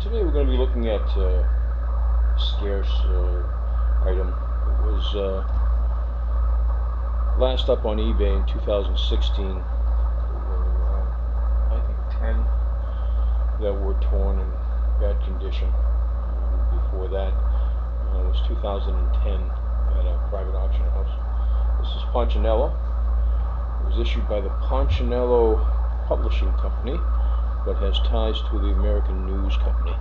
Today we're going to be looking at a scarce item. It was last up on eBay in 2016. There were, I think, 10 that were torn in bad condition. Before that, it was 2010 at a private auction house. This is Punchinello. It was issued by the Punchinello Publishing Company, but has ties to the American News Company.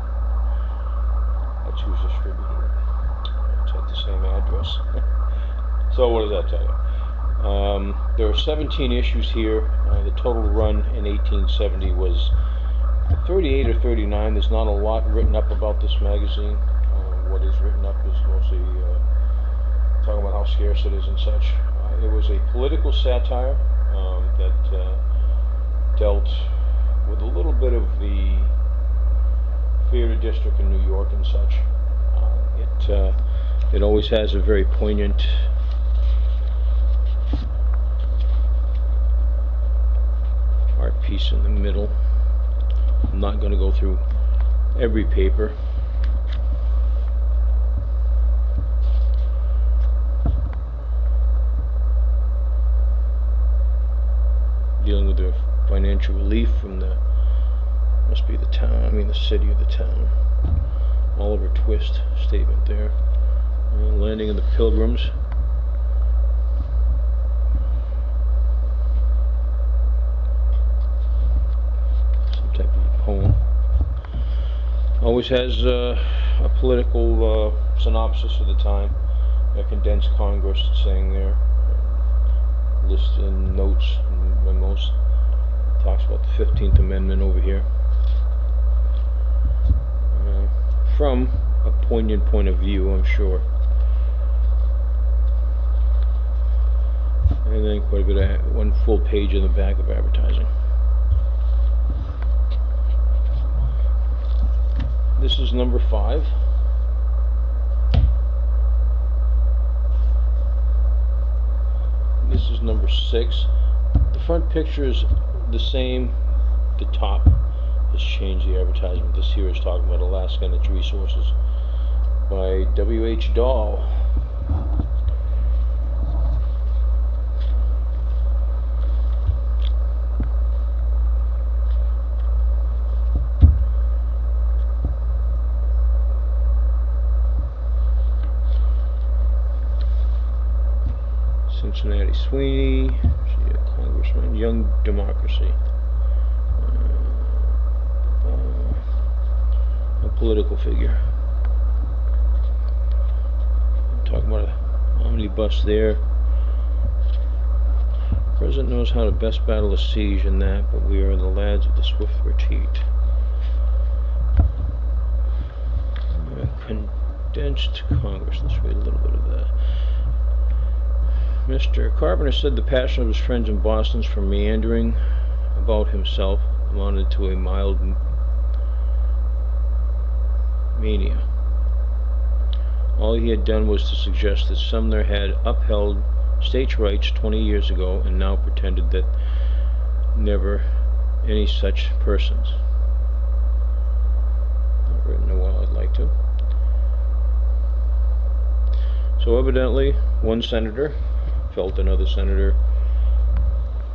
That's who's distributing it. It's at the same address. So what does that tell you? There are 17 issues here. The total run in 1870 was 38 or 39. There's not a lot written up about this magazine. What is written up is mostly talking about how scarce it is and such. It was a political satire that dealt with a little bit of the theater district in New York and such. It always has a very poignant art piece in the middle. I'm not going to go through every paper. Dealing with the financial relief from the, must be the town, I mean the city of the town. Oliver Twist statement there. Landing of the Pilgrims. Some type of a poem. Always has a political synopsis of the time. A condensed Congress saying there. List and notes and memos. Talks about the 15th Amendment over here. From a poignant point of view, I'm sure. And then quite a bit of one full page in the back of advertising. This is number 5. This is number 6. The front picture is the same. The top has changed the advertisement. This here is talking about Alaska and its resources by W.H. Dahl. Cincinnati Sweeney, she's a congressman, Young Democracy. A political figure. I'm talking about an omnibus there. The President knows how to best battle a siege and that, but we are the lads of the swift retreat. Condensed Congress. Let's read a little bit of that. Mr. Carpenter said the passion of his friends in Boston for meandering about himself amounted to a mild mania. All he had done was to suggest that Sumner had upheld states' rights 20 years ago and now pretended that never any such persons. Not written a while, I'd like to. So evidently, one senator felt another senator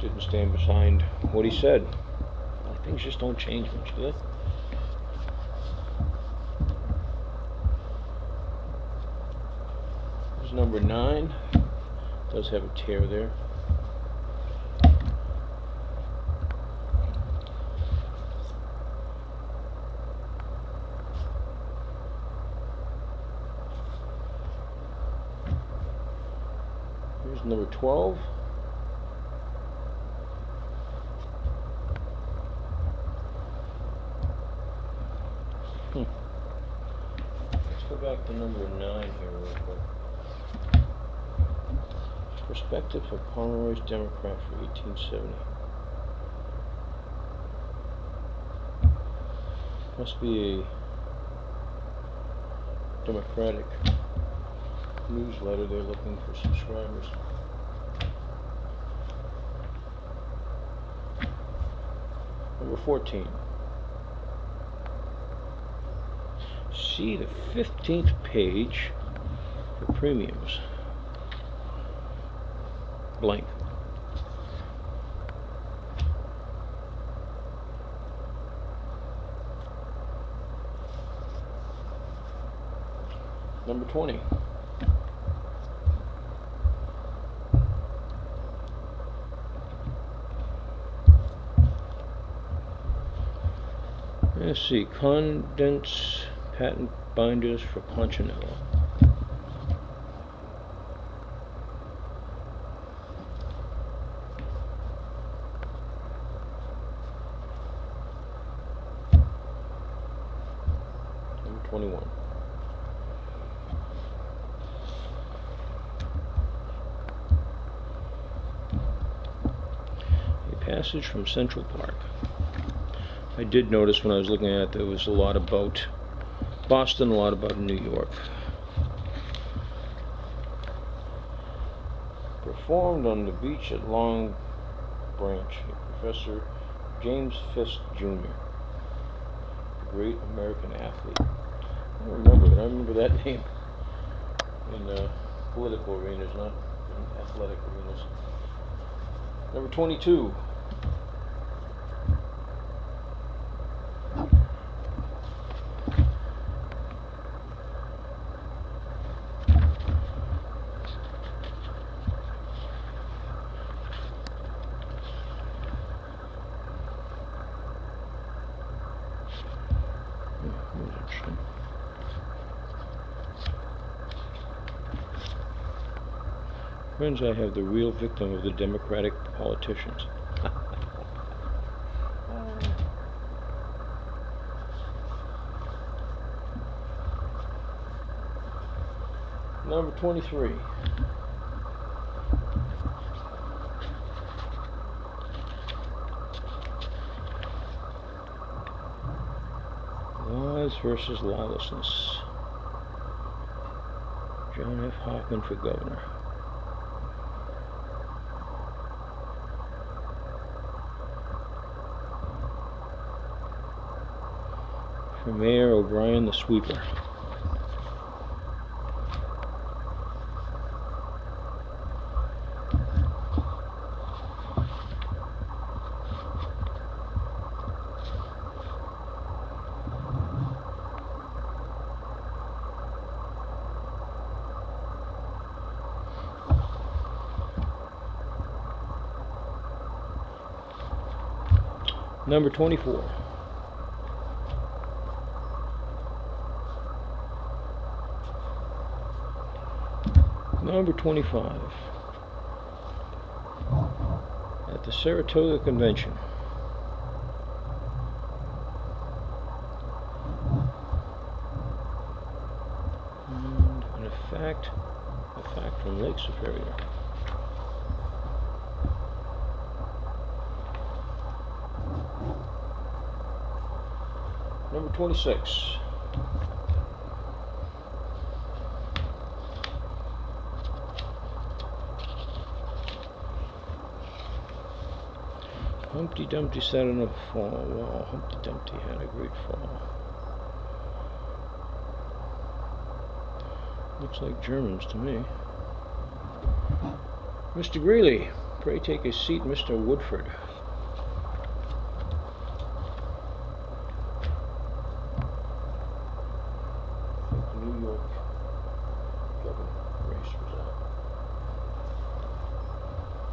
didn't stand behind what he said. Things just don't change much, do they? There's number 9. Does have a tear there. Here's number 12. Let's go back to number 9 here real quick. Perspective of Pomeroy's Democrat for 1870. Must be a Democratic newsletter. They're looking for subscribers. Number 14. See the 15th page for premiums. Blank. Number 20. Let's see, condense patent binders for Punchinello. Number 21. A passage from Central Park. I did notice when I was looking at it, there was a lot about Boston, a lot about New York. Performed on the beach at Long Branch, Professor James Fisk Jr., a great American athlete. I don't remember that. I remember that name in political arenas, not in athletic arenas. Number 22. Friends, I have the real victim of the Democratic politicians. Number 23. Laws versus lawlessness. John F. Hoffman for governor. For Mayor O'Brien the Sweeper. Number 24. Number 25. At the Saratoga Convention. And a fact from Lake Superior. Number 26. Humpty Dumpty sat on a fall wall. Humpty Dumpty had a great fall. Looks like Germans to me. Mr. Greeley, pray take a seat, Mr. Woodford. New York governor race was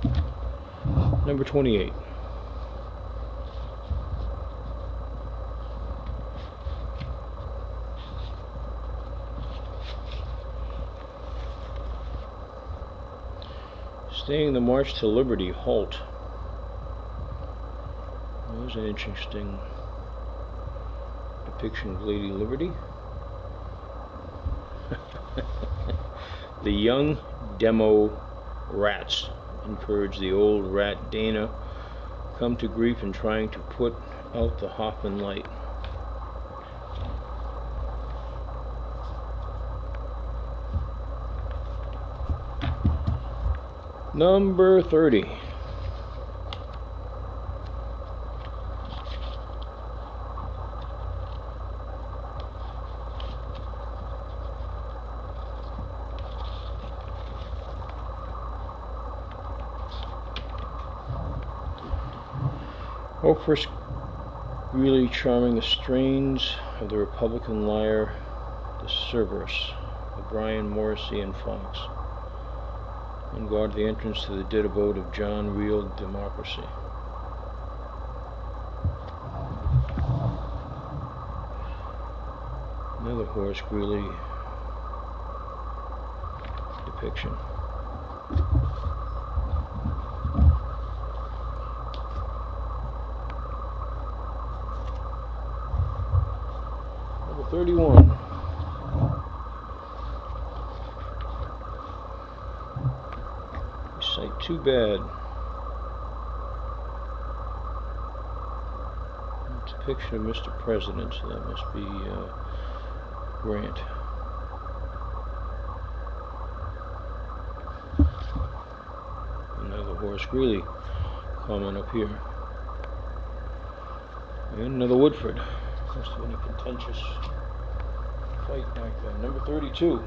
that. Number 28. Staying the March to Liberty, halt. That was an interesting depiction of Lady Liberty. The young demo rats encourage the old rat Dana come to grief in trying to put out the Hoffman light. Number 30. Oprah's really charming the strains of the Republican lyre, the Cerberus, of Brian Morrissey and Fox. On guard the entrance to the dead abode of John Real Democracy. Another Horace Greeley depiction. Number 31. Sight too bad. Depiction of Mr. President, so that must be Grant. Another Horace Greeley comment up here. And another Woodford. Must have been a contentious fight back then. Number 32.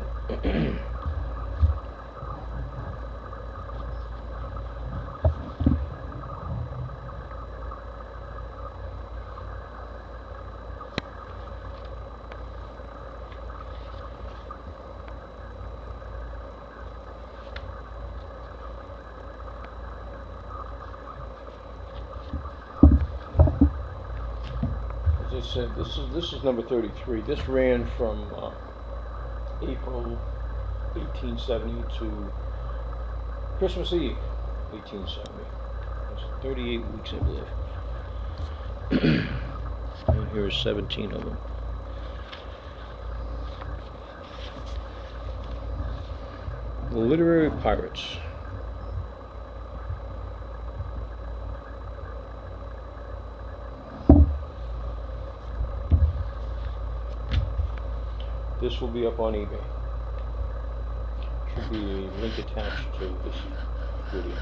As I said, this is number 33. This ran from April 1870 to Christmas Eve 1870. That's 38 weeks, I believe. And here are 17 of them. The Literary Pirates. This will be up on eBay. Should be a link attached to this video.